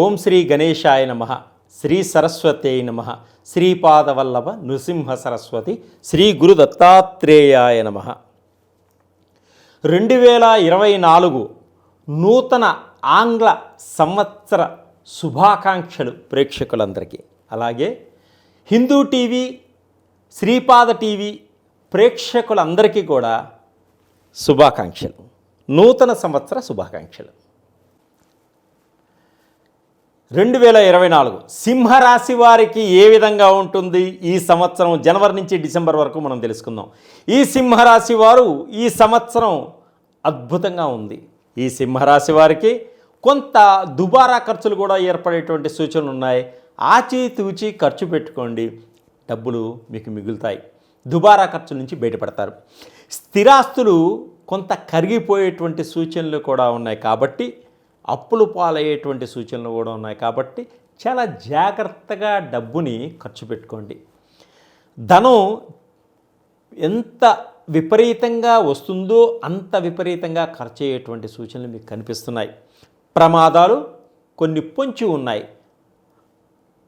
ఓం శ్రీ గణేశాయ నమః, శ్రీ సరస్వత్యై నమః, శ్రీపాదవల్లభ నృసింహ సరస్వతి, శ్రీ గురు దత్తాత్రేయాయ నమః. 2024 నూతన ఆంగ్ల సంవత్సర శుభాకాంక్షలు ప్రేక్షకులందరికీ. అలాగే హిందూ టీవీ, శ్రీపాద టీవీ ప్రేక్షకులందరికీ కూడా శుభాకాంక్షలు, నూతన సంవత్సర శుభాకాంక్షలు. 2024 సింహరాశి వారికి ఏ విధంగా ఉంటుంది ఈ సంవత్సరం? జనవరి నుంచి డిసెంబర్ వరకు మనం తెలుసుకుందాం. ఈ సింహరాశి వారు ఈ సంవత్సరం అద్భుతంగా ఉంది. ఈ సింహరాశి వారికి కొంత దుబారా ఖర్చులు కూడా ఏర్పడేటువంటి సూచనలు ఉన్నాయి. ఆచితూచి ఖర్చు పెట్టుకోండి, డబ్బులు మీకు మిగులుతాయి. దుబారా ఖర్చుల నుంచి బయటపడతారు. స్థిరాస్తులు కొంత కరిగిపోయేటువంటి సూచనలు కూడా ఉన్నాయి కాబట్టి, అప్పులు పాలయ్యేటువంటి సూచనలు కూడా ఉన్నాయి కాబట్టి చాలా జాగ్రత్తగా డబ్బుని ఖర్చు పెట్టుకోండి. ధనం ఎంత విపరీతంగా వస్తుందో అంత విపరీతంగా ఖర్చు అయ్యేటువంటి సూచనలు మీకు కనిపిస్తున్నాయి. ప్రమాదాలు కొన్ని పొంచి ఉన్నాయి.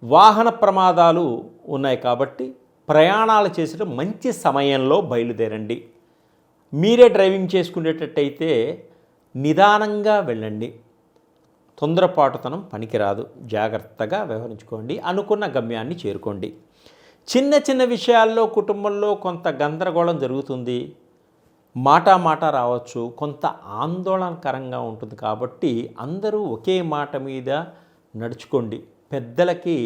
వాహన ప్రమాదాలు ఉన్నాయి కాబట్టి ప్రయాణాలు చేసడం మంచి సమయంలో బయలుదేరండి. మీరే డ్రైవింగ్ చేసుకునేటట్టయితే నిదానంగా వెళ్ళండి. తొందరపాటుతనం పనికిరాదు. జాగ్రత్తగా వ్యవహరించుకోండి. అనుకున్న గమ్యాన్ని చేరుకోండి. చిన్న చిన్న విషయాల్లో కుటుంబంలో కొంత గందరగోళం జరుగుతుంది. మాట రావచ్చు. కొంత ఆందోళనకరంగా ఉంటుంది కాబట్టి అందరూ ఒకే మాట మీద నడుచుకోండి. పెద్దలకి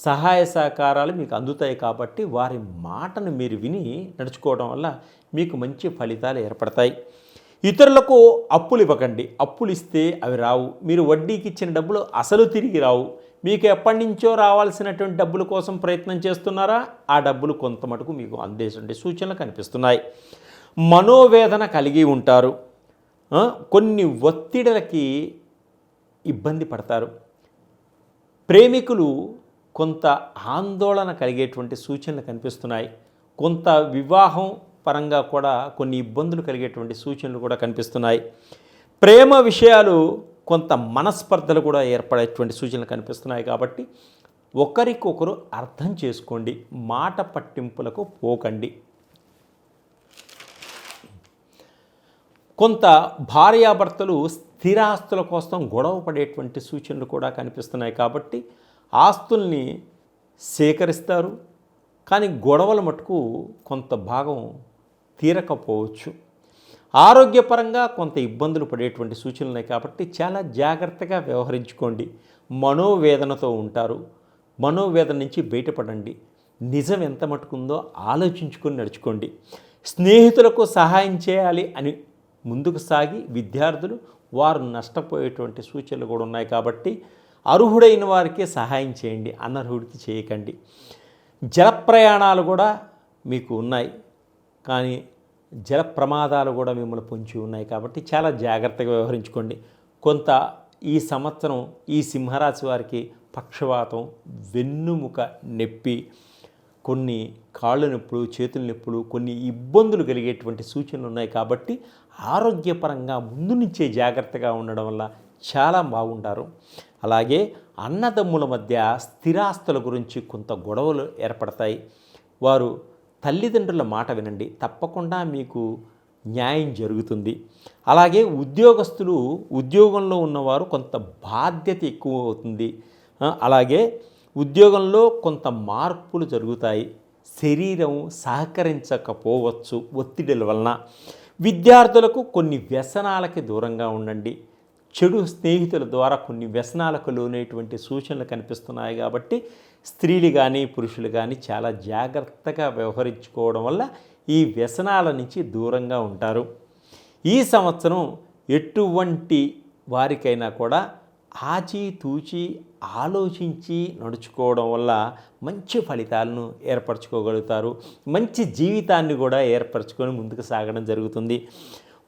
సహాయ సహకారాలు మీకు అందుతాయి కాబట్టి వారి మాటను మీరు విని నడుచుకోవడం వల్ల మీకు మంచి ఫలితాలు ఏర్పడతాయి. ఇతరులకు అప్పులు ఇవ్వకండి. అప్పులు ఇస్తే అవి రావు. మీరు వడ్డీకి ఇచ్చిన డబ్బులు అసలు తిరిగి రావు. మీకు ఎప్పటి నుంచో రావాల్సినటువంటి డబ్బుల కోసం ప్రయత్నం చేస్తున్నారా? ఆ డబ్బులు కొంత మటుకు మీకు అందేటువంటి సూచనలు కనిపిస్తున్నాయి. మనోవేదన కలిగి ఉంటారు. కొన్ని ఒత్తిడిలకి ఇబ్బంది పడతారు. ప్రేమికులు కొంత ఆందోళన కలిగేటువంటి సూచనలు కనిపిస్తున్నాయి. కొంత వివాహం పరంగా కూడా కొన్ని ఇబ్బందులు కలిగేటువంటి సూచనలు కూడా కనిపిస్తున్నాయి. ప్రేమ విషయాలు కొంత మనస్పర్ధలు కూడా ఏర్పడేటువంటి సూచనలు కనిపిస్తున్నాయి కాబట్టి ఒకరికొకరు అర్థం చేసుకోండి. మాట పట్టింపులకు పోకండి. కొంత భార్యాభర్తలు స్థిరాస్తుల కోసం గొడవ పడేటువంటి సూచనలు కూడా కనిపిస్తున్నాయి కాబట్టి ఆస్తుల్ని సేకరిస్తారు. కానీ గొడవల మటుకు కొంత భాగం తీరకపోవచ్చు. ఆరోగ్యపరంగా కొంత ఇబ్బందులు పడేటువంటి సూచనలు ఉన్నాయి కాబట్టి చాలా జాగ్రత్తగా వ్యవహరించుకోండి. మనోవేదనతో ఉంటారు. మనోవేదన నుంచి బయటపడండి. నిజం ఎంత మటుకుందో ఆలోచించుకొని నడుచుకోండి. స్నేహితులకు సహాయం చేయాలి అని ముందుకు సాగి విద్యార్థులు వారు నష్టపోయేటువంటి సూచనలు కూడా ఉన్నాయి కాబట్టి అర్హుడైన వారికే సహాయం చేయండి, అనర్హుడికి చేయకండి. జల ప్రయాణాలు కూడా మీకు ఉన్నాయి కానీ జల ప్రమాదాలు కూడా మిమ్మల్ని పొంచి ఉన్నాయి కాబట్టి చాలా జాగ్రత్తగా వ్యవహరించుకోండి. కొంత ఈ సంవత్సరం ఈ సింహరాశి వారికి పక్షవాతం, వెన్నుముక నొప్పి, కొన్ని కాళ్ళు నొప్పులు, చేతుల నొప్పులు, కొన్ని ఇబ్బందులు కలిగేటువంటి సూచనలు ఉన్నాయి కాబట్టి ఆరోగ్యపరంగా ముందు నుంచే జాగ్రత్తగా ఉండడం వల్ల చాలా బాగుంటారు. అలాగే అన్నదమ్ముల మధ్య స్థిరాస్తుల గురించి కొంత గొడవలు ఏర్పడతాయి. వారు తల్లిదండ్రుల మాట వినండి, తప్పకుండా మీకు న్యాయం జరుగుతుంది. అలాగే ఉద్యోగస్తులు, ఉద్యోగంలో ఉన్నవారు కొంత బాధ్యత ఎక్కువ అవుతుంది. అలాగే ఉద్యోగంలో కొంత మార్పులు జరుగుతాయి. శరీరం సహకరించకపోవచ్చు ఒత్తిడిల వలన. విద్యార్థులకు కొన్ని వ్యసనాలకి దూరంగా ఉండండి. చెడు స్నేహితుల ద్వారా కొన్ని వ్యసనాలకు లోనేటువంటి సూచనలు కనిపిస్తున్నాయి కాబట్టి స్త్రీలు కానీ పురుషులు కానీ చాలా జాగ్రత్తగా వ్యవహరించుకోవడం వల్ల ఈ వ్యసనాల నుంచి దూరంగా ఉంటారు. ఈ సంవత్సరం ఎటువంటి వారికైనా కూడా ఆచితూచి ఆలోచించి నడుచుకోవడం వల్ల మంచి ఫలితాలను ఏర్పరచుకోగలుగుతారు. మంచి జీవితాన్ని కూడా ఏర్పరచుకొని ముందుకు సాగడం జరుగుతుంది.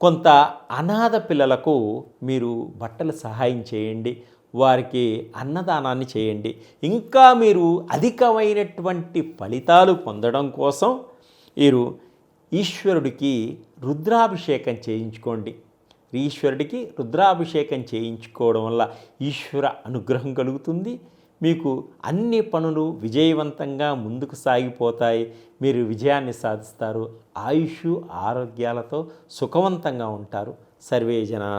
కొంత అనాథ పిల్లలకు మీరు బట్టలు సహాయం చేయండి. వారికి అన్నదానాన్ని చేయండి. ఇంకా మీరు అధికమైనటువంటి ఫలితాలు పొందడం కోసం మీరు ఈశ్వరుడికి రుద్రాభిషేకం చేయించుకోండి. ఈశ్వరుడికి రుద్రాభిషేకం చేయించుకోవడం వల్ల ఈశ్వర అనుగ్రహం కలుగుతుంది. మీకు అన్ని పనులు విజయవంతంగా ముందుకు సాగిపోతాయి. మీరు విజయాన్ని సాధిస్తారు. ఆయుష్ ఆరోగ్యాలతో సుఖవంతంగా ఉంటారు. సర్వే జనా